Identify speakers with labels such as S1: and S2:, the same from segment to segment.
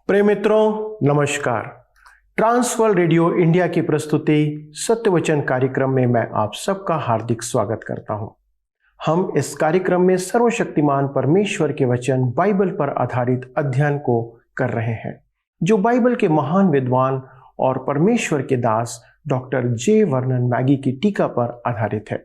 S1: प्रिय मित्रों, नमस्कार। ट्रांसवर्ल्ड रेडियो इंडिया की प्रस्तुति सत्यवचन कार्यक्रम में मैं आप सबका हार्दिक स्वागत करता हूं। हम इस कार्यक्रम में सर्वशक्तिमान परमेश्वर के वचन बाइबल पर आधारित अध्ययन को कर रहे हैं, जो बाइबल के महान विद्वान और परमेश्वर के दास डॉक्टर जे वर्नन मैगी की टीका पर आधारित है।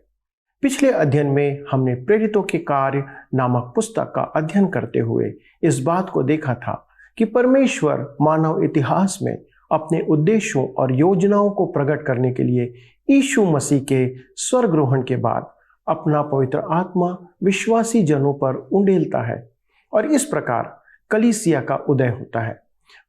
S1: पिछले अध्ययन में हमने प्रेरितों के कार्य नामक पुस्तक का अध्ययन करते हुए इस बात को देखा था कि परमेश्वर मानव इतिहास में अपने उद्देश्यों और योजनाओं को प्रकट करने के लिए यीशु मसीह के स्वर्गरोहण के बाद अपना पवित्र आत्मा विश्वासी जनों पर उंडेलता है और इस प्रकार कलीसिया का उदय होता है।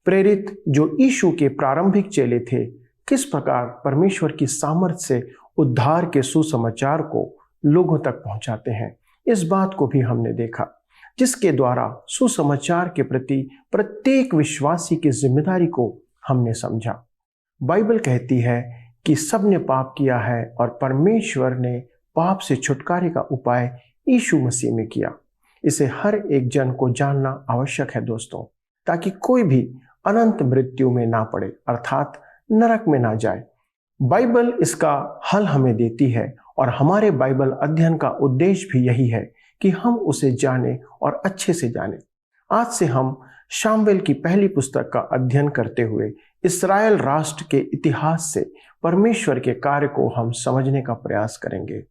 S1: प्रेरित जो यीशु के प्रारंभिक चेले थे, किस प्रकार परमेश्वर की सामर्थ्य से उद्धार के सुसमाचार को लोगों तक पहुंचाते हैं, इस बात को भी हमने देखा, जिसके द्वारा सुसमाचार के प्रति प्रत्येक विश्वासी की जिम्मेदारी को हमने समझा। बाइबल कहती है कि सबने पाप किया है और परमेश्वर ने पाप से छुटकारे का उपाय यीशु मसीह में किया। इसे हर एक जन को जानना आवश्यक है दोस्तों, ताकि कोई भी अनंत मृत्यु में ना पड़े, अर्थात नरक में ना जाए। बाइबल इसका हल हमें देती है और हमारे बाइबल अध्ययन का उद्देश्य भी यही है कि हम उसे जानें और अच्छे से जानें। आज से हम शामुएल की पहली पुस्तक का अध्ययन करते हुए इस्राएल राष्ट्र के इतिहास से परमेश्वर के कार्य को हम समझने का प्रयास करेंगे।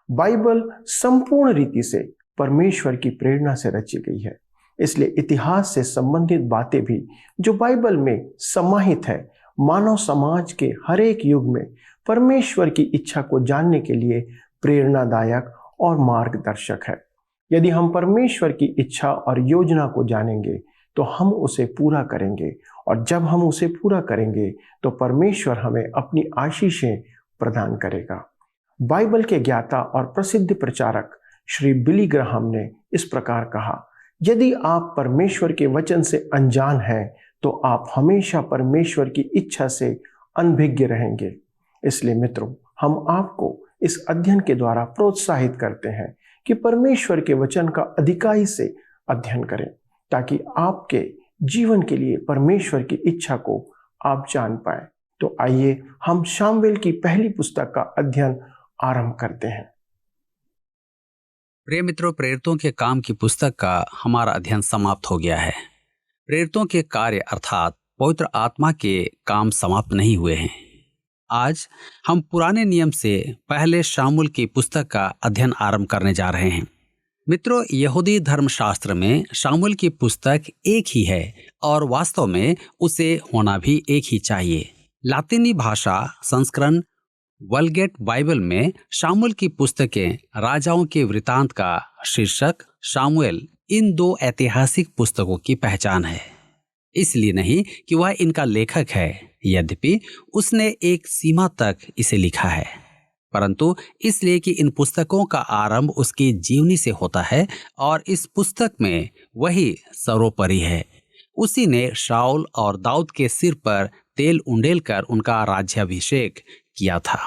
S1: बाइबल संपूर्ण रीति से परमेश्वर की प्रेरणा से रची गई है, इसलिए इतिहास से संबंधित बातें भी जो बाइबल में समाहित है, मानव समाज के हर एक युग में परमेश्वर की इच्छा को जानने के लिए प्रेरणादायक और मार्गदर्शक है। यदि हम परमेश्वर की इच्छा और योजना को जानेंगे तो हम उसे पूरा करेंगे, और जब हम उसे पूरा करेंगे तो परमेश्वर हमें अपनी आशीषें प्रदान करेगा। बाइबल के ज्ञाता और प्रसिद्ध प्रचारक श्री बिली ग्राहम ने इस प्रकार कहा, यदि आप परमेश्वर के वचन से अनजान हैं तो आप हमेशा परमेश्वर की इच्छा से अनभिज्ञ रहेंगे। इसलिए मित्रों, हम आपको इस अध्ययन के द्वारा प्रोत्साहित करते हैं कि परमेश्वर के वचन का अधिकाई से अध्ययन करें, ताकि आपके जीवन के लिए परमेश्वर की इच्छा को आप जान पाए। तो आइए हम शामुएल की पहली पुस्तक का अध्ययन आरंभ करते हैं।
S2: प्रिय मित्रों, प्रेरितों के काम की पुस्तक का हमारा अध्ययन समाप्त हो गया है। प्रेरितों के कार्य अर्थात पवित्र आत्मा के काम समाप्त नहीं हुए हैं। आज हम पुराने नियम से पहले शामुएल की पुस्तक का अध्ययन आरंभ करने जा रहे हैं। मित्रों, यहूदी धर्मशास्त्र में शामुएल की पुस्तक एक ही है और वास्तव में उसे होना भी एक ही चाहिए। लातीनी भाषा संस्करण वल्गेट बाइबल में शामुएल की पुस्तकें राजाओं के वृतांत का शीर्षक शामुएल इन दो ऐतिहासिक पुस्तकों की पहचान है। इसलिए नहीं कि वह इनका लेखक है, यद्यपि उसने एक सीमा तक इसे लिखा है, परंतु इसलिए कि इन पुस्तकों का आरंभ उसकी जीवनी से होता है और इस पुस्तक में वही सर्वोपरि है। उसी ने शाऊल और दाऊद के सिर पर तेल उंडेलकर उनका राज्याभिषेक किया था।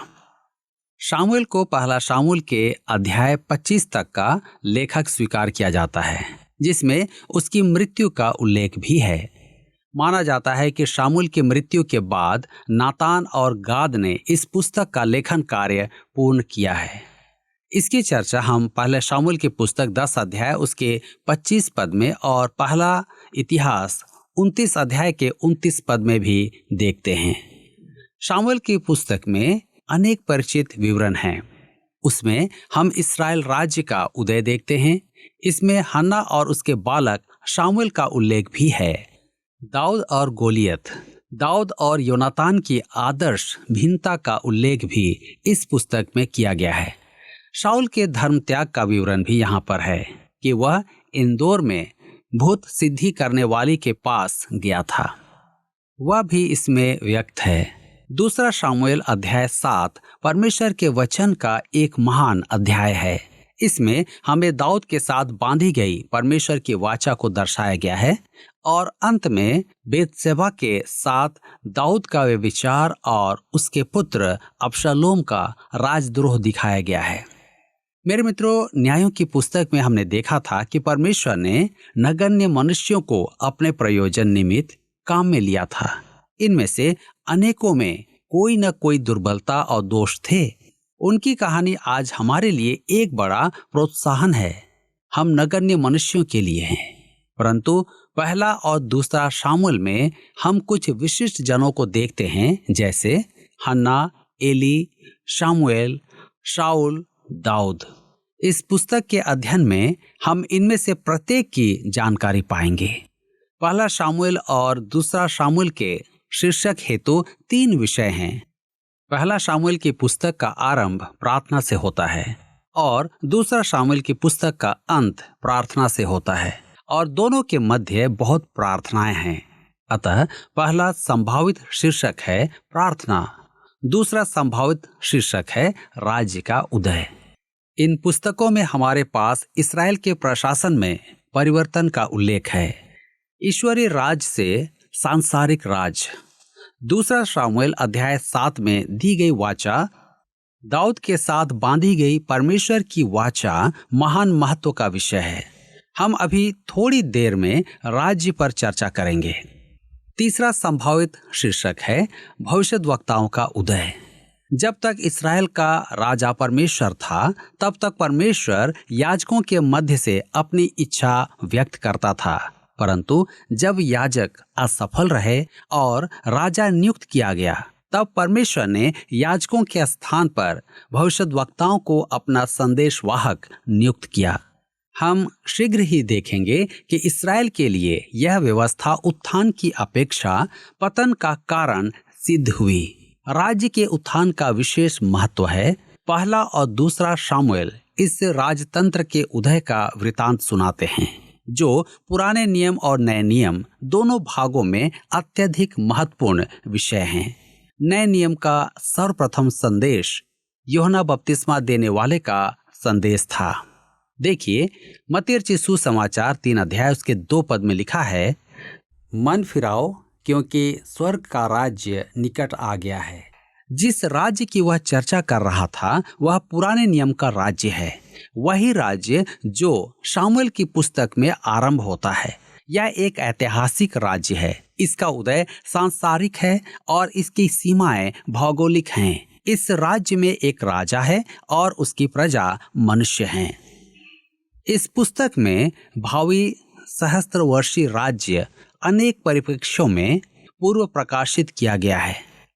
S2: शामुएल को पहला शामुएल के अध्याय 25 तक का लेखक स्वीकार किया जाता है, जिसमें उसकी मृत्यु का उल्लेख भी है। माना जाता है कि शामुएल की मृत्यु के बाद नातान और गाद ने इस पुस्तक का लेखन कार्य पूर्ण किया है। इसकी चर्चा हम पहले शामुएल की पुस्तक 10 अध्याय उसके 25 पद में और पहला इतिहास 29 अध्याय के 29 पद में भी देखते हैं। शामुएल की पुस्तक में अनेक परिचित विवरण हैं। उसमें हम इस्राएल राज्य का उदय देखते हैं। इसमें हन्ना और उसके बालक शामुएल का उल्लेख भी है। दाऊद और गोलियत, दाऊद और योनातान की आदर्श भिन्नता का उल्लेख भी इस पुस्तक में किया गया है। शाऊल के धर्म त्याग का विवरण भी यहाँ पर है कि वह इंदौर में भूत सिद्धि करने वाली के पास गया था, वह भी इसमें व्यक्त है। दूसरा शामुएल अध्याय 7 परमेश्वर के वचन का एक महान अध्याय है। इसमें हमें दाऊद के साथ बांधी गई परमेश्वर की वाचा को दर्शाया गया है और अंत में बेतशेबा के साथ दाऊद का व्यभिचार और उसके पुत्र अबशालोम का राजद्रोह दिखाया गया है। मेरे मित्रों, न्यायों की पुस्तक में हमने देखा था कि परमेश्वर ने नगण्य मनुष्यों को अपने प्रयोजन निमित्त काम में लिया था। इनमें से अनेकों में कोई न कोई दुर्बलता और दोष थे। उनकी कहानी आज हमारे लिए एक बड़ा प्रोत्साहन है। हम नगण्य मनुष्यों के लिए हैं, परंतु पहला और दूसरा शामुएल में हम कुछ विशिष्ट जनों को देखते हैं, जैसे हन्ना, एली, शामुएल, शाऊल, दाऊद। इस पुस्तक के अध्ययन में हम इनमें से प्रत्येक की जानकारी पाएंगे। पहला शामुएल और दूसरा शामुएल के शीर्षक हेतु 3 विषय हैं। पहला शामुएल की पुस्तक का आरंभ प्रार्थना से होता है और दूसरा शामुएल की पुस्तक का अंत प्रार्थना से होता है, और दोनों के मध्य बहुत प्रार्थनाएं हैं। अतः पहला संभावित शीर्षक है प्रार्थना, दूसरा संभावित शीर्षक है राज्य का उदय। इन पुस्तकों में हमारे पास इस्राएल के प्रशासन में परिवर्तन का उल्लेख है, ईश्वरीय राज से सांसारिक राज। दूसरा शामुएल अध्याय 7 में दी गई वाचा, दाऊद के साथ बांधी गई परमेश्वर की वाचा महान महत्व का विषय है। हम अभी थोड़ी देर में राज्य पर चर्चा करेंगे। तीसरा संभावित शीर्षक है भविष्यद्वक्ताओं का उदय। जब तक इस्राएल का राजा परमेश्वर था, तब तक परमेश्वर याजकों के मध्य से अपनी इच्छा व्यक्त करता था, परंतु जब याजक असफल रहे और राजा नियुक्त किया गया, तब परमेश्वर ने याजकों के स्थान पर भविष्यद्वक्ताओं को अपना संदेशवाहक नियुक्त किया। हम शीघ्र ही देखेंगे कि इस्राएल के लिए यह व्यवस्था उत्थान की अपेक्षा पतन का कारण सिद्ध हुई। राज्य के उत्थान का विशेष महत्व है। पहला और दूसरा शामुएल इस राजतंत्र के उदय का वृतांत सुनाते हैं, जो पुराने नियम और नए नियम दोनों भागों में अत्यधिक महत्वपूर्ण विषय हैं। नए नियम का सर्वप्रथम संदेश यूहन्ना बपतिस्मा देने वाले का संदेश था। देखिए, मत्ती रचित सुसमाचार 3 अध्याय उसके 2 पद में लिखा है, मन फिराओ क्योंकि स्वर्ग का राज्य निकट आ गया है। जिस राज्य की वह चर्चा कर रहा था वह पुराने नियम का राज्य है, वही राज्य जो शामुएल की पुस्तक में आरंभ होता है। यह एक ऐतिहासिक राज्य है। इसका उदय सांसारिक है और इसकी सीमाएं भौगोलिक हैं। इस राज्य में एक राजा है और उसकी प्रजा मनुष्य हैं। इस पुस्तक में भावी सहस्त्र वर्षीय राज्य अनेक परिप्रेक्ष्यों में पूर्व प्रकाशित किया गया है,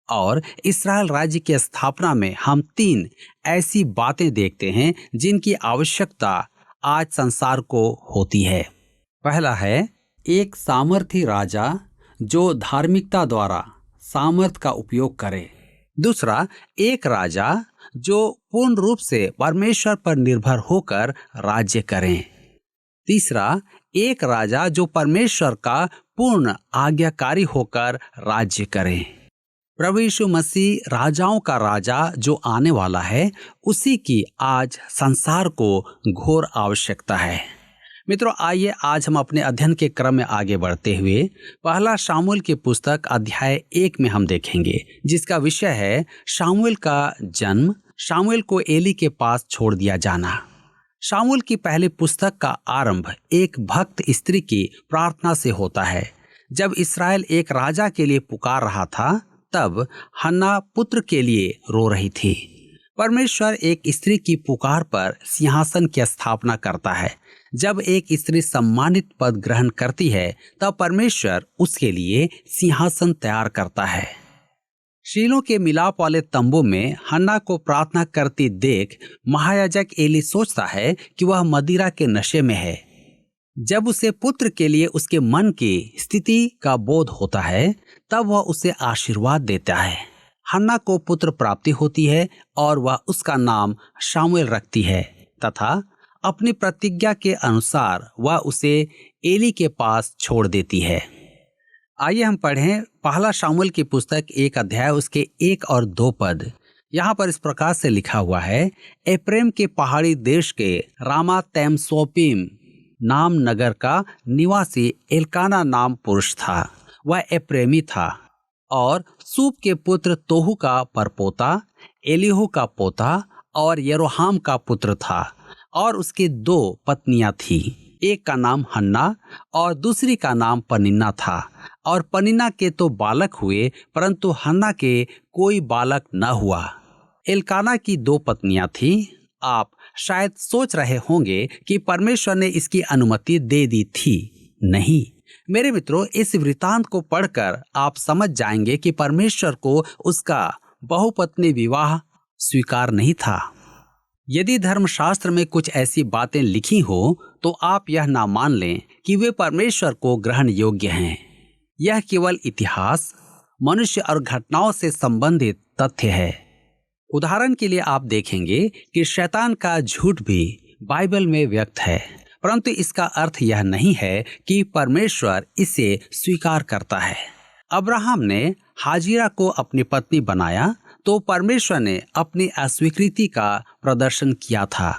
S2: और इस्राएल राज्य की स्थापना में हम 3 ऐसी बातें देखते हैं जिनकी आवश्यकता आज संसार को होती है। पहला है एक सामर्थी राजा जो धार्मिकता द्वारा सामर्थ का उपयोग करे। दूसरा, एक राजा जो पूर्ण रूप से परमेश्वर पर निर्भर होकर राज्य करें। तीसरा, एक राजा जो परमेश्वर का पूर्ण आज्ञाकारी होकर राज्य करे। प्रभु यीशु मसीह राजाओं का राजा जो आने वाला है, उसी की आज संसार को घोर आवश्यकता है। मित्रों, आइए आज हम अपने अध्ययन के क्रम में आगे बढ़ते हुए पहला शामुएल की पुस्तक अध्याय 1 में हम देखेंगे, जिसका विषय है शामुएल का जन्म, शामुएल को एली के पास छोड़ दिया जाना। शामुएल की पहली पुस्तक का आरंभ एक भक्त स्त्री की प्रार्थना से होता है। जब इस्राएल एक राजा के लिए पुकार रहा था, तब हन्ना पुत्र के लिए रो रही थी। परमेश्वर एक स्त्री की पुकार पर सिंहासन की स्थापना करता है। जब एक स्त्री सम्मानित पद ग्रहण करती है, तब परमेश्वर उसके लिए सिंहासन तैयार करता है। शीलो के मिलाप वाले तंबू में हन्ना को प्रार्थना करती देख महायाजक एली सोचता है कि वह मदिरा के नशे में है। जब उसे पुत्र के लिए उसके मन की स्थिति का बोध होता है, तब वह उसे आशीर्वाद देता है। हन्ना को पुत्र प्राप्ति होती है और वह उसका नाम शामुएल रखती है, तथा अपनी प्रतिज्ञा के अनुसार वह उसे एली के पास छोड़ देती है। आइए हम पढ़ें पहला शामुएल की पुस्तक 1 अध्याय उसके 1 और 2 पद। यहाँ पर इस प्रकार से लिखा हुआ है, एप्रेम के पहाड़ी देश के रामातैमसोपीम नाम नगर का निवासी एल्काना नाम पुरुष था। वह एप्रेमी था और सूप के पुत्र तोहू का परपोता, एलीहू का पोता और यरोहाम का पुत्र था, और उसकी 2 पत्नियां थी। एक का नाम हन्ना और दूसरी का नाम पनिन्ना था, और पनिन्ना के तो बालक हुए, परंतु हन्ना के कोई बालक न हुआ। एल्काना की 2 पत्नियां थीं। आप शायद सोच रहे होंगे कि परमेश्वर ने इसकी अनुमति दे दी थी। नहीं मेरे मित्रों, इस वृतांत को पढ़कर आप समझ जाएंगे कि परमेश्वर को उसका बहुपत्नी विवाह स्वीकार नहीं था। यदि धर्मशास्त्र में कुछ ऐसी बातें लिखी हो तो आप यह ना मान लें कि वे परमेश्वर को ग्रहण योग्य हैं। यह केवल इतिहास, मनुष्य और घटनाओं से संबंधित तथ्य है। उदाहरण के लिए आप देखेंगे कि शैतान का झूठ भी बाइबल में व्यक्त है, परंतु इसका अर्थ यह नहीं है कि परमेश्वर इसे स्वीकार करता है। अब्राहम ने हाजिरा को अपनी पत्नी बनाया तो परमेश्वर ने अपनी अस्वीकृति का प्रदर्शन किया था।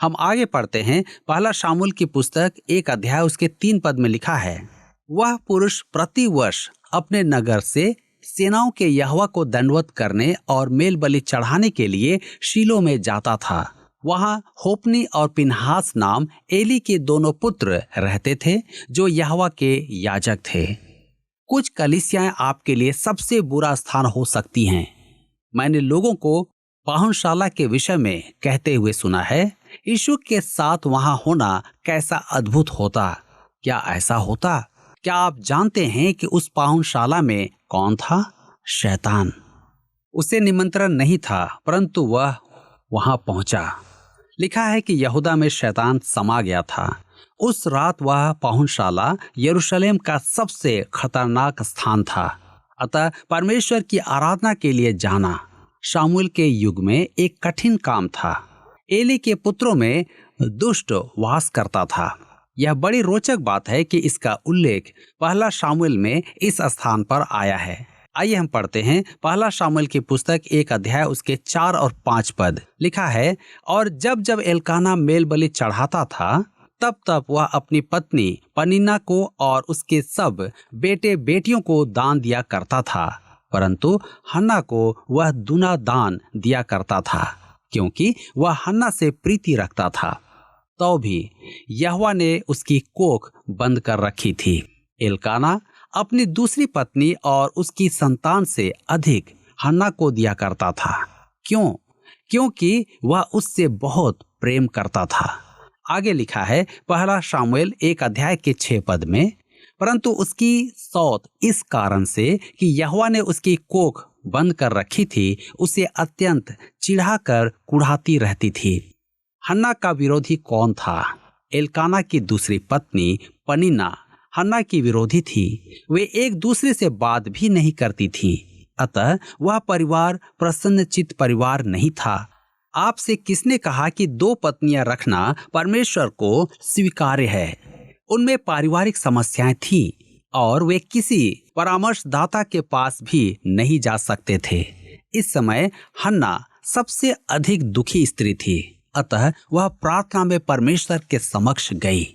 S2: हम आगे पढ़ते हैं। 1 शामूएल की पुस्तक 1 अध्याय उसके 3 पद में लिखा है, वह पुरुष प्रति वर्ष अपने नगर से सेनाओं के यहोवा को दंडवत करने और मेल बलि चढ़ाने के लिए शीलो में जाता था। वहां होपनी और पिनहास नाम एली के 2 पुत्र रहते थे जो यहोवा के याजक थे। कुछ कलीसियाएं आपके लिए सबसे बुरा स्थान हो सकती हैं। मैंने लोगों को पाहुनशाला के विषय में कहते हुए सुना है, यीशु के साथ वहां होना कैसा अद्भुत होता। क्या ऐसा होता? क्या आप जानते हैं कि उस पाहुनशाला में कौन था? शैतान। उसे निमंत्रण नहीं था, परंतु वह वहां पहुंचा। लिखा है कि यहूदा में शैतान समा गया था। उस रात वह पाहुनशाला यरूशलेम का सबसे खतरनाक स्थान था। अतः परमेश्वर की आराधना के लिए जाना शामूएल के युग में एक कठिन काम था। एली के पुत्रों में दुष्ट वास करता था। यह बड़ी रोचक बात है कि इसका उल्लेख 1 शामूएल में इस स्थान पर आया है। आइए हम पढ़ते हैं 1 शामूएल की पुस्तक 1 अध्याय उसके 4 और 5 पद। लिखा है, और जब जब एल्काना मेल बलि चढ़ाता था तब तब वह अपनी पत्नी पनिन्ना को और उसके सब बेटे बेटियों को दान दिया करता था, परंतु हन्ना को वह दूना दान दिया करता था, क्योंकि वह हन्ना से प्रीति रखता था। तो भी यहोवा ने उसकी कोख बंद कर रखी थी। एल्काना अपनी दूसरी पत्नी और उसकी संतान से अधिक हन्ना को दिया करता था। क्यों? क्योंकि वह उससे बहुत प्रेम करता था। आगे लिखा है 1 शामूएल 1 अध्याय के 6 पद में, परंतु उसकी सौत इस कारण से कि यहोवा ने उसकी कोख बंद कर रखी थी, उसे अत्यंत चिढ़ाकर कुढ़ाती रहती थी। हन्ना का विरोधी कौन था? एल्काना की दूसरी पत्नी पनिन्ना हन्ना की विरोधी थी। वे एक दूसरे से बात भी नहीं करती थी। अतः वह परिवार प्रसन्नचित्त परिवार नहीं था। आपसे किसने कहा कि 2 पत्नियां रखना परमेश्वर को स्वीकार्य है? उनमें पारिवारिक समस्याएं थी और वे किसी परामर्शदाता के पास भी नहीं जा सकते थे। इस समय हन्ना सबसे अधिक दुखी स्त्री थी। अतः वह प्रार्थना में परमेश्वर के समक्ष गई।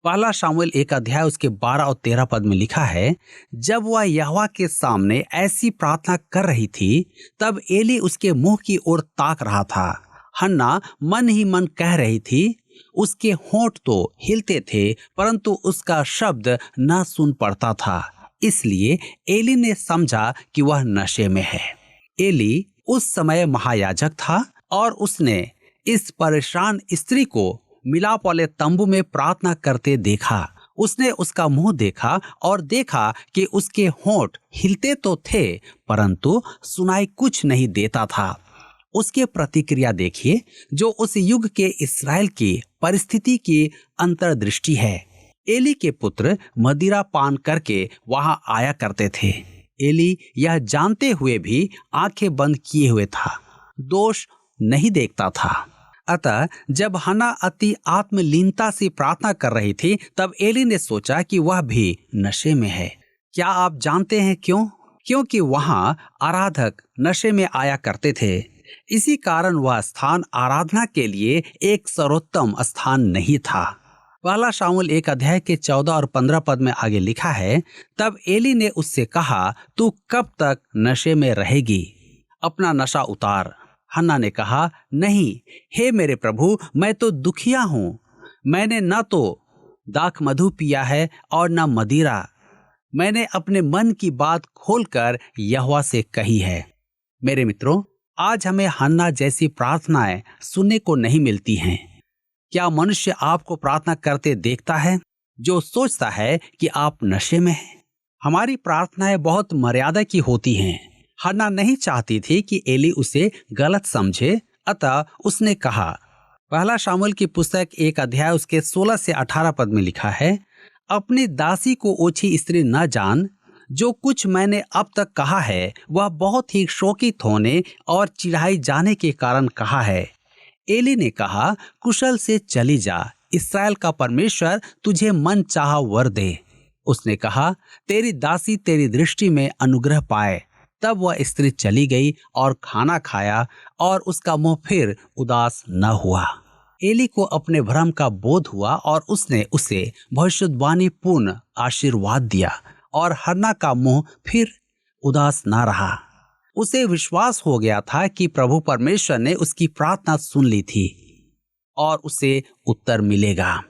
S2: 1 शामूएल 1 अध्याय उसके 12 और 13 पद में लिखा है, जब वह यहोवा के सामने ऐसी प्रार्थना कर रही थी तब एली उसके मुंह की ओर ताक रहा था। हन्ना मन ही मन कह रही थी। उसके होंठ तो हिलते थे, परंतु उसका शब्द न सुन पड़ता था। इसलिए एली ने समझा कि वह नशे में है। एली उस समय महायाजक था और उसने इस परेशान स्त्री को मिलाप वाले तंबू में प्रार्थना करते देखा। उसने उसका मुंह देखा और देखा कि उसके होंठ हिलते तो थे, परंतु सुनाई कुछ नहीं देता था। उसके प्रतिक्रिया देखिए, जो उस युग के इस्राएल की परिस्थिति की अंतर्दृष्टि है। एली के पुत्र मदिरा पान करके वहां आया करते थे। एली यह जानते हुए भी आंखें बंद किए हुए था, दोष नहीं देखता था। अतः जब हन्ना अति आत्मलीनता से प्रार्थना कर रही थी तब एली ने सोचा कि वह भी नशे में है। क्या आप जानते हैं क्यों? क्योंकि वहां आराधक नशे में आया करते थे। इसी कारण वह स्थान आराधना के लिए एक सर्वोत्तम स्थान नहीं था। 1 शामूएल 1 अध्याय के 14 और 15 पद में आगे लिखा है, तब एली ने उससे कहा, तू कब तक नशे में रहेगी? अपना नशा उतार। हन्ना ने कहा, नहीं हे मेरे प्रभु, मैं तो दुखिया हूँ। मैंने न तो दाख मधु पिया है और न मदिरा। मैंने अपने मन की बात खोलकर यहोवा से कही है। मेरे मित्रों, आज हमें हन्ना जैसी प्रार्थनाएं सुनने को नहीं मिलती हैं। क्या मनुष्य आपको प्रार्थना करते देखता है जो सोचता है कि आप नशे में हैं? हमारी प्रार्थनाएं बहुत मर्यादा की होती हैं। हन्ना नहीं चाहती थी कि एली उसे गलत समझे, अतः उसने कहा, पहला शामूएल की पुस्तक 1 अध्याय उसके 16 से 18 पद में लिखा है, अपनी दासी को ओछी स्त्री न जान, जो कुछ मैंने अब तक कहा है वह बहुत ही शोकित होने और चिढ़ाई जाने के कारण कहा है। एली ने कहा, कुशल से चली जा, इस्राएल का परमेश्वर तुझे मन चाहा वर दे। उसने कहा, तेरी दासी तेरी दृष्टि में अनुग्रह पाए। तब वह स्त्री चली गई और खाना खाया और उसका मुंह फिर उदास न हुआ। एली को अपने भ्रम का बोध हुआ और उसने उसे भविष्यवाणी पूर्ण आशीर्वाद दिया और हन्ना का मुंह फिर उदास न रहा। उसे विश्वास हो गया था कि प्रभु परमेश्वर ने उसकी प्रार्थना सुन ली थी और उसे उत्तर मिलेगा।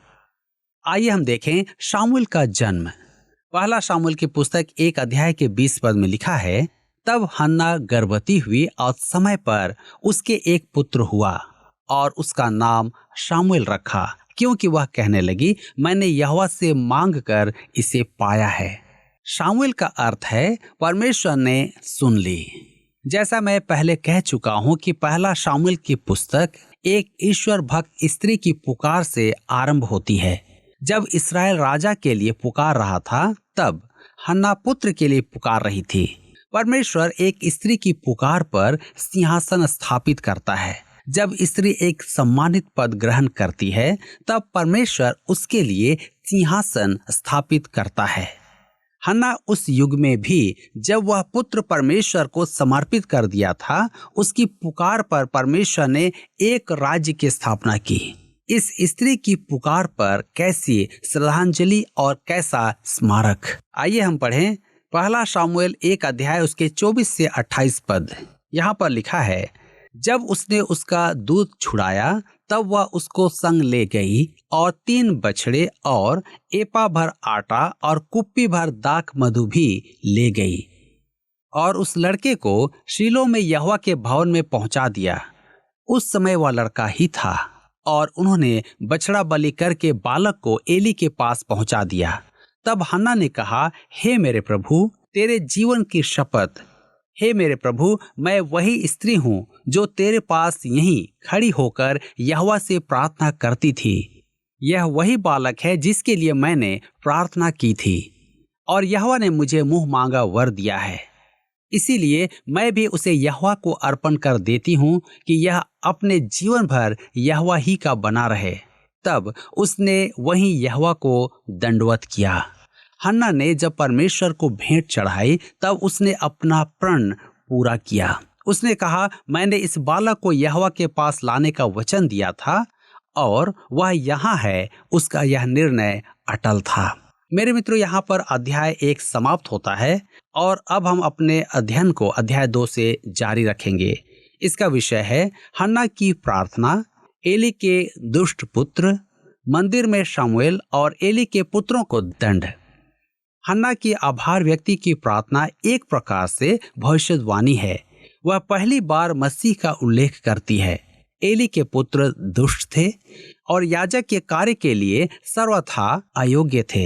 S2: आइए हम देखें शामूएल का जन्म। पहला शामूएल की पुस्तक 1 अध्याय के 20 पद में लिखा है, तब हन्ना गर्भवती हुई और समय पर उसके एक पुत्र हुआ और उसका नाम शामूएल रखा, क्योंकि वह कहने लगी, मैंने यहोवा से मांग कर इसे पाया है। शामूएल का अर्थ है परमेश्वर ने सुन ली। जैसा मैं पहले कह चुका हूं कि पहला शामूएल की पुस्तक एक ईश्वर भक्त स्त्री की पुकार से आरंभ होती है। जब इस्राएल राजा के लिए पुकार रहा था, तब हन्ना पुत्र के लिए पुकार रही थी। परमेश्वर एक स्त्री की पुकार पर सिंहासन स्थापित करता है। जब स्त्री एक सम्मानित पद ग्रहण करती है, तब परमेश्वर उसके लिए सिंहासन स्थापित करता है। हन्ना उस युग में भी, जब वह पुत्र परमेश्वर को समर्पित कर दिया था, उसकी पुकार पर परमेश्वर ने एक राज्य की स्थापना की। इस स्त्री की पुकार पर कैसी श्रद्धांजलि और कैसा स्मारक। आइए हम पढ़ें पहला शामूएल 1 अध्याय उसके 24 से 28 पद। यहाँ पर लिखा है, जब उसने उसका दूध छुड़ाया, तब वह उसको संग ले गई और 3 बछड़े और एपा भर आटा और कुप्पी भर दाख मधु भी ले गई और उस लड़के को शीलो में यहोवा के भवन में पहुंचा दिया। उस समय वह लड़का ही था और उन्होंने बछड़ा बलि करके बालक को एली के पास पहुंचा दिया। तब हन्ना ने कहा, हे मेरे प्रभु, तेरे जीवन की शपथ, हे मेरे प्रभु, मैं वही स्त्री हूँ जो तेरे पास यहीं खड़ी होकर यहोवा से प्रार्थना करती थी। यह वही बालक है जिसके लिए मैंने प्रार्थना की थी और यहोवा ने मुझे मुंह मांगा वर दिया है। इसीलिए मैं भी उसे यहोवा को अर्पण कर देती हूँ कि यह अपने जीवन भर यहोवा ही का बना रहे। तब उसने वहीं यहोवा को दंडवत किया। हन्ना ने जब परमेश्वर को भेंट चढ़ाई, तब उसने अपना प्रण पूरा किया। उसने कहा, मैंने इस बालक को यहोवा के पास लाने का वचन दिया था और वह यहाँ है। उसका यह निर्णय अटल था। मेरे मित्रों, यहाँ पर अध्याय 1 समाप्त होता है और अब हम अपने अध्ययन को अध्याय 2 से जारी रखेंगे। इसका विषय है हन्ना की प्रार्थना, एली के दुष्ट पुत्र, मंदिर में शामूएल और एली के पुत्रों को दंड। हन्ना की आभार व्यक्ति की प्रार्थना एक प्रकार से भविष्यवाणी है। वह पहली बार मसीह का उल्लेख करती है। एली के पुत्र दुष्ट थे और याजक के कार्य के लिए सर्वथा अयोग्य थे।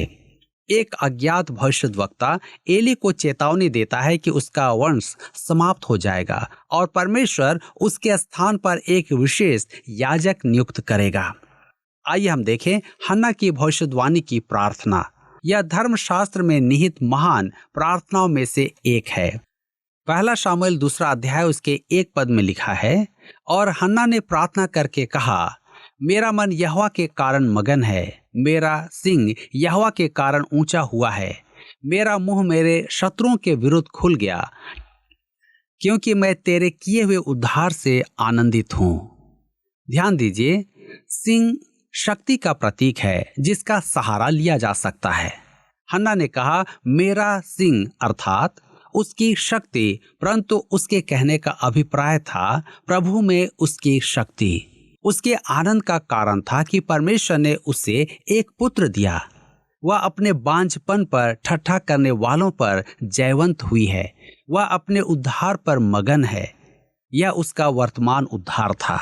S2: एक अज्ञात भविष्यद्वक्ता एली को चेतावनी देता है कि उसका वंश समाप्त हो जाएगा और परमेश्वर उसके स्थान पर एक विशेष याजक नियुक्त करेगा। आइए हम देखें हन्ना की भविष्यवाणी की प्रार्थना। यह धर्मशास्त्र में निहित महान प्रार्थनाओं में से एक है। पहला शामूएल 2 अध्याय उसके 1 पद में लिखा है, और हन्ना ने प्रार्थना करके कहा, मेरा मन यहोवा के कारण मगन है, मेरा सिंह यहोवा के कारण ऊंचा हुआ है। मेरा मुंह मेरे शत्रुओं के विरुद्ध खुल गया, क्योंकि मैं तेरे किए हुए उद्धार से आनंदित हूँ। ध्यान दीजिए, सिंह शक्ति का प्रतीक है जिसका सहारा लिया जा सकता है। हन्ना ने कहा, मेरा सिंह अर्थात उसकी शक्ति, परंतु उसके कहने का अभिप्राय था प्रभु में उसकी शक्ति। उसके आनंद का कारण था कि परमेश्वर ने उसे एक पुत्र दिया। वह अपने बांझपन पर ठट्ठा करने वालों पर जयवंत हुई है। वह अपने उद्धार पर मगन है। यह उसका वर्तमान उद्धार था।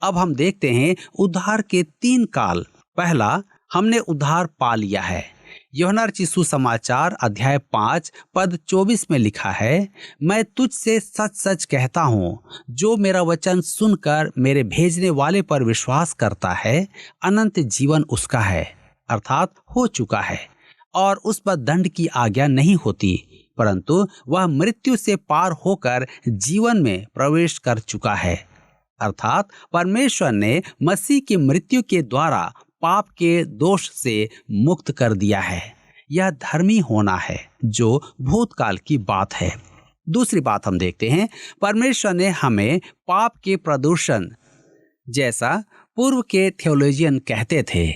S2: अब हम देखते हैं उद्धार के 3 काल। पहला, हमने उद्धार पा लिया है। यूहन्ना रचित सुसमाचार अध्याय 5 पद 24 में लिखा है, मैं तुझसे सच सच कहता हूँ, जो मेरा वचन सुनकर मेरे भेजने वाले पर विश्वास करता है, अनंत जीवन उसका है, अर्थात हो चुका है, और उस पर दंड की आज्ञा नहीं होती, परंतु वह मृत्यु से पार होकर जीवन में प्रवेश कर चुका है। अर्थात परमेश्वर ने मसीह की मृत्यु के द्वारा पाप के दोष से मुक्त कर दिया है। यह धर्मी होना है, जो भूतकाल की बात है। दूसरी बात हम देखते हैं, परमेश्वर ने हमें पाप के प्रदूषण, जैसा पूर्व के थियोलॉजियन कहते थे,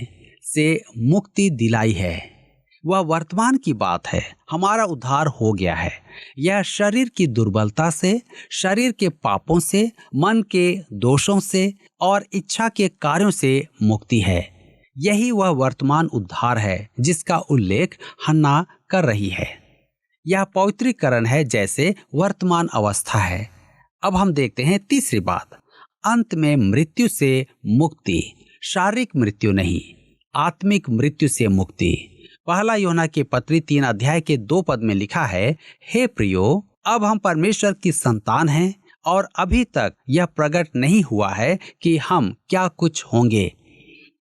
S2: से मुक्ति दिलाई है। वह वर्तमान की बात है। हमारा उद्धार हो गया है। यह शरीर की दुर्बलता से, शरीर के पापों से, मन के दोषों से और इच्छा के कार्यों से मुक्ति है। यही वह वर्तमान उद्धार है जिसका उल्लेख हन्ना कर रही है। यह पवित्रीकरण है जैसे वर्तमान अवस्था है। अब हम देखते हैं तीसरी बात, अंत में मृत्यु से मुक्ति, शारीरिक मृत्यु नहीं, आत्मिक मृत्यु से मुक्ति। पहला यूहन्ना की पत्री 3 अध्याय के 2 पद में लिखा है, हे प्रियो, अब हम परमेश्वर की संतान हैं और अभी तक यह प्रकट नहीं हुआ है कि हम क्या कुछ होंगे।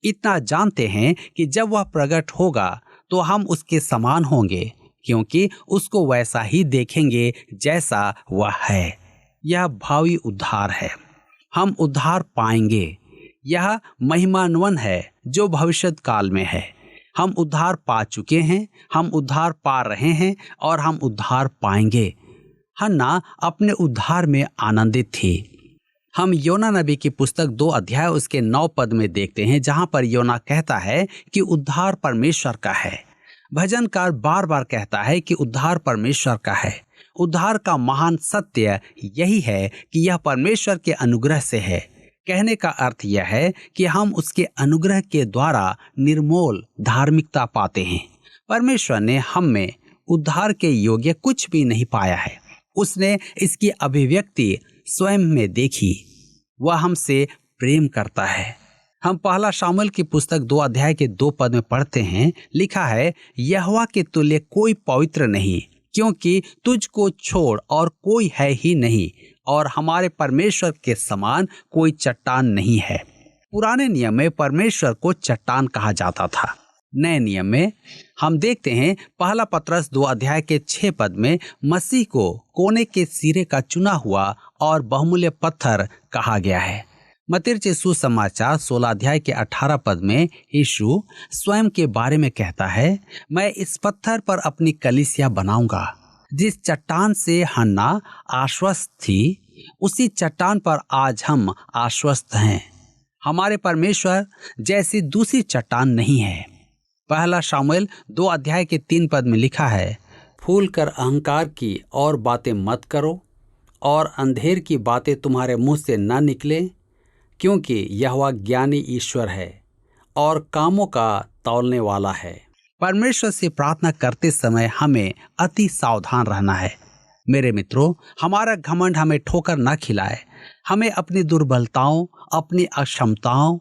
S2: इतना जानते हैं कि जब वह प्रकट होगा तो हम उसके समान होंगे, क्योंकि उसको वैसा ही देखेंगे जैसा वह है। यह भावी उद्धार है। हम उद्धार पाएंगे। यह महिमान्वन है जो भविष्यत काल में है। हम उद्धार पा चुके हैं, हम उद्धार पा रहे हैं और हम उद्धार पाएंगे। हन्ना अपने उद्धार में आनंदित थी। हम योना नबी की पुस्तक 2 अध्याय उसके 9 पद में देखते हैं, जहां पर योना कहता है कि उद्धार परमेश्वर का है। भजनकार बार बार कहता है कि उद्धार परमेश्वर का है। उद्धार का महान सत्य यही है कि यह परमेश्वर के अनुग्रह से है। कहने का अर्थ यह है कि हम उसके अनुग्रह के द्वारा निर्मोल धार्मिकता पाते हैं। परमेश्वर ने हम में उद्धार के योग्य कुछ भी नहीं पाया है। उसने इसकी अभिव्यक्ति स्वयं में देखी। वह हमसे प्रेम करता है। हम पहला शामुएल की पुस्तक 2 अध्याय के 2 पद में पढ़ते हैं, लिखा है, यहोवा के तुल्य कोई पवित्र नहीं, क्योंकि तुझको छोड़ और कोई है ही नहीं, और हमारे परमेश्वर के समान कोई चट्टान नहीं है। पुराने नियम में परमेश्वर को चट्टान कहा जाता था। नए नियम में हम देखते हैं, पहला पत्रस 2 अध्याय के 6 पद में मसीह को कोने के सिरे का चुना हुआ और बहुमूल्य पत्थर कहा गया है। मत्ती रचित सुसमाचार 16 अध्याय के 18 पद में यीशु स्वयं के बारे में कहता है, मैं इस पत्थर पर अपनी कलीसिया बनाऊंगा। जिस चट्टान से हन्ना आश्वस्त थी, उसी चट्टान पर आज हम आश्वस्त हैं। हमारे परमेश्वर जैसी दूसरी चट्टान नहीं है। पहला शामुएल 2 अध्याय के 3 पद में लिखा है, फूल कर अहंकार की और बातें मत करो, और अंधेर की बातें तुम्हारे मुंह से न निकले, क्योंकि यहोवा ज्ञानी ईश्वर है और कामों का तौलने वाला है। परमेश्वर से प्रार्थना करते समय हमें अति सावधान रहना है। मेरे मित्रों, हमारा घमंड हमें ठोकर न खिलाए। हमें अपनी दुर्बलताओं, अपनी अक्षमताओं,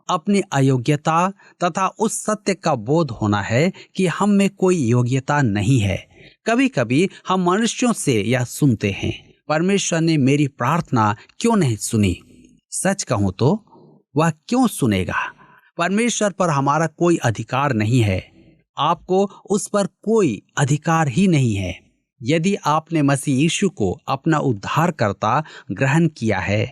S2: अपनी अयोग्यता तथा उस सत्य का बोध होना है कि हम में कोई योग्यता नहीं है। कभी कभी हम मनुष्यों से यह सुनते हैं, परमेश्वर ने मेरी प्रार्थना क्यों नहीं सुनी। सच कहूं तो वह क्यों सुनेगा। परमेश्वर पर हमारा कोई अधिकार नहीं है। आपको उस पर कोई अधिकार ही नहीं है। यदि आपने मसीह यीशु को अपना उद्धारकर्ता ग्रहण किया है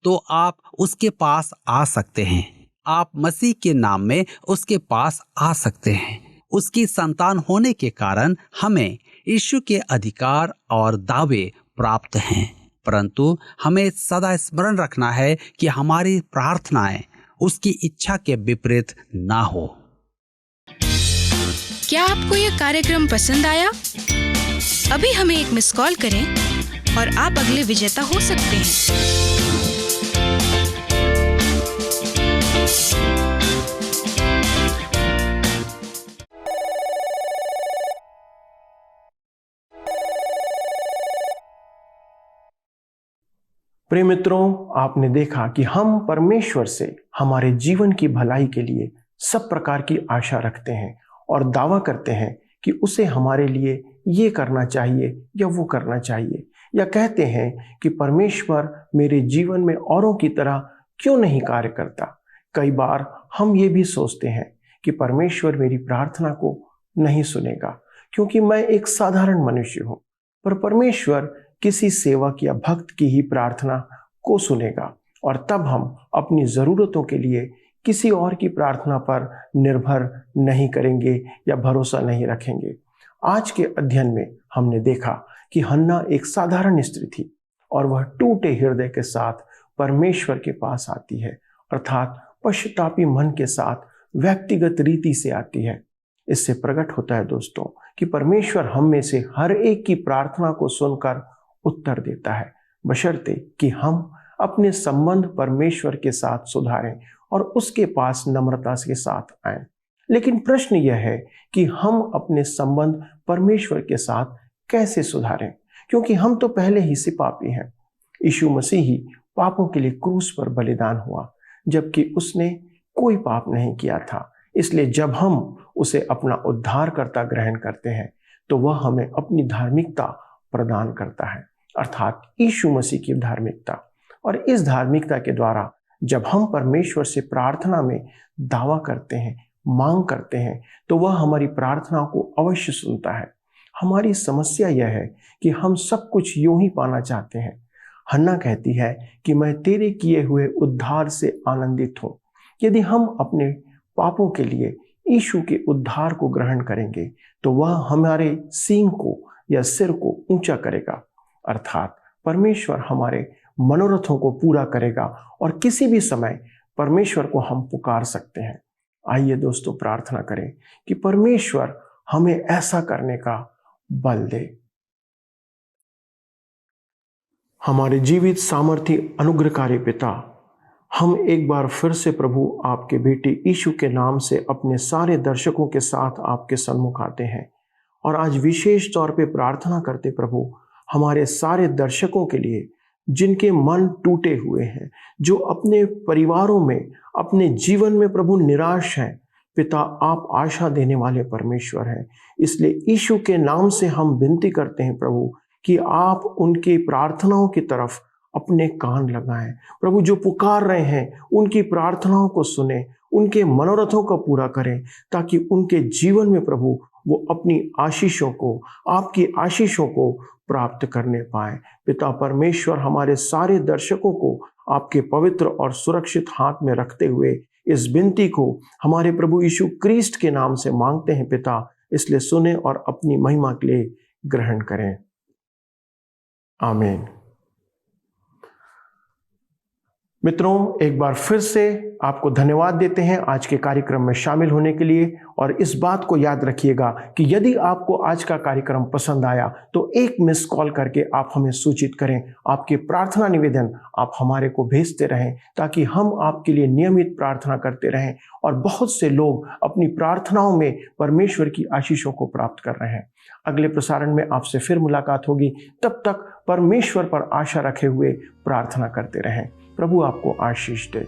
S2: तो आप उसके पास आ सकते हैं। आप मसीह के नाम में उसके पास आ सकते हैं। उसकी संतान होने के कारण हमें यीशु के अधिकार और दावे प्राप्त हैं, परंतु हमें सदा स्मरण रखना है कि हमारी प्रार्थनाएं उसकी इच्छा के विपरीत ना हो।
S3: क्या आपको यह कार्यक्रम पसंद आया? अभी हमें एक मिस कॉल करें और आप अगले विजेता हो सकते हैं।
S1: प्रिय मित्रों, आपने देखा कि हम परमेश्वर से हमारे जीवन की भलाई के लिए सब प्रकार की आशा रखते हैं और दावा करते हैं कि उसे हमारे लिए ये करना चाहिए या वो करना चाहिए, या कहते हैं कि परमेश्वर मेरे जीवन में औरों की तरह क्यों नहीं कार्य करता। कई बार हम ये भी सोचते हैं कि परमेश्वर मेरी प्रार्थना को नहीं सुनेगा क्योंकि मैं एक साधारण मनुष्य हूँ, पर परमेश्वर किसी सेवक या भक्त की ही प्रार्थना को सुनेगा और तब हम अपनी ज़रूरतों के लिए किसी और की प्रार्थना पर निर्भर नहीं करेंगे या भरोसा नहीं रखेंगे। आज के अध्ययन में हमने देखा कि हन्ना एक साधारण स्त्री थी और वह टूटे हृदय के साथ परमेश्वर के पास आती है, अर्थात पश्चातापी मन के साथ व्यक्तिगत रीति से आती है। इससे प्रकट होता है दोस्तों कि परमेश्वर हम में से हर एक की प्रार्थना को सुनकर उत्तर देता है, बशर्ते कि हम अपने संबंध परमेश्वर के साथ सुधारें और उसके पास नम्रता के साथ आएं। लेकिन प्रश्न यह है कि हम अपने संबंध परमेश्वर के साथ कैसे सुधारें, क्योंकि हम तो पहले ही से पापी हैं। यीशु मसीह ही पापों के लिए क्रूस पर बलिदान हुआ, जबकि उसने कोई पाप नहीं किया था। इसलिए जब हम उसे अपना उद्धारकर्ता ग्रहण करते हैं तो वह हमें अपनी धार्मिकता प्रदान करता है, अर्थात यीशु मसीह की धार्मिकता। और इस धार्मिकता के द्वारा जब हम परमेश्वर से प्रार्थना में दावा करते हैं, मांग करते हैं, तो वह हमारी प्रार्थना को अवश्य सुनता है। हमारी समस्या यह है कि हम सब कुछ यूं ही पाना चाहते हैं। हन्ना कहती है कि मैं तेरे किए हुए उद्धार से आनंदित हूं। यदि हम अपने पापों के लिए यीशु के उद्धार को ग्रहण करेंगे तो वह हमारे सींग को या सिर को ऊंचा करेगा, अर्थात परमेश्वर हमारे मनोरथों को पूरा करेगा और किसी भी समय परमेश्वर को हम पुकार सकते हैं। आइए दोस्तों प्रार्थना करें कि परमेश्वर हमें ऐसा करने का बल दे। हमारे जीवित सामर्थी अनुग्रहकारी पिता, हम एक बार फिर से प्रभु आपके बेटे यीशु के नाम से अपने सारे दर्शकों के साथ आपके सन्मुख आते हैं और आज विशेष तौर पे प्रार्थना करते प्रभु हमारे सारे दर्शकों के लिए जिनके मन टूटे हुए हैं, जो अपने परिवारों में, अपने जीवन में प्रभु निराश हैं। पिता, आप आशा देने वाले परमेश्वर हैं, इसलिए यीशु के नाम से हम विनती करते हैं प्रभु कि आप उनकी प्रार्थनाओं की तरफ अपने कान लगाएं। प्रभु, जो पुकार रहे हैं उनकी प्रार्थनाओं को सुने, उनके मनोरथों को पूरा करें, ताकि उनके जीवन में प्रभु वो अपनी आशीषों को, आपकी आशीषों को प्राप्त करने पाए। पिता परमेश्वर, हमारे सारे दर्शकों को आपके पवित्र और सुरक्षित हाथ में रखते हुए इस विनती को हमारे प्रभु यीशु क्रिस्ट के नाम से मांगते हैं पिता, इसलिए सुने और अपनी महिमा के लिए ग्रहण करें। आमीन। मित्रों, एक बार फिर से आपको धन्यवाद देते हैं आज के कार्यक्रम में शामिल होने के लिए, और इस बात को याद रखिएगा कि यदि आपको आज का कार्यक्रम पसंद आया तो एक मिस कॉल करके आप हमें सूचित करें। आपके प्रार्थना निवेदन आप हमारे को भेजते रहें ताकि हम आपके लिए नियमित प्रार्थना करते रहें और बहुत से लोग अपनी प्रार्थनाओं में परमेश्वर की आशीषों को प्राप्त कर रहे हैं। अगले प्रसारण में आपसे फिर मुलाकात होगी, तब तक परमेश्वर पर आशा रखे हुए प्रार्थना करते रहें। प्रभु आपको आशीष दे।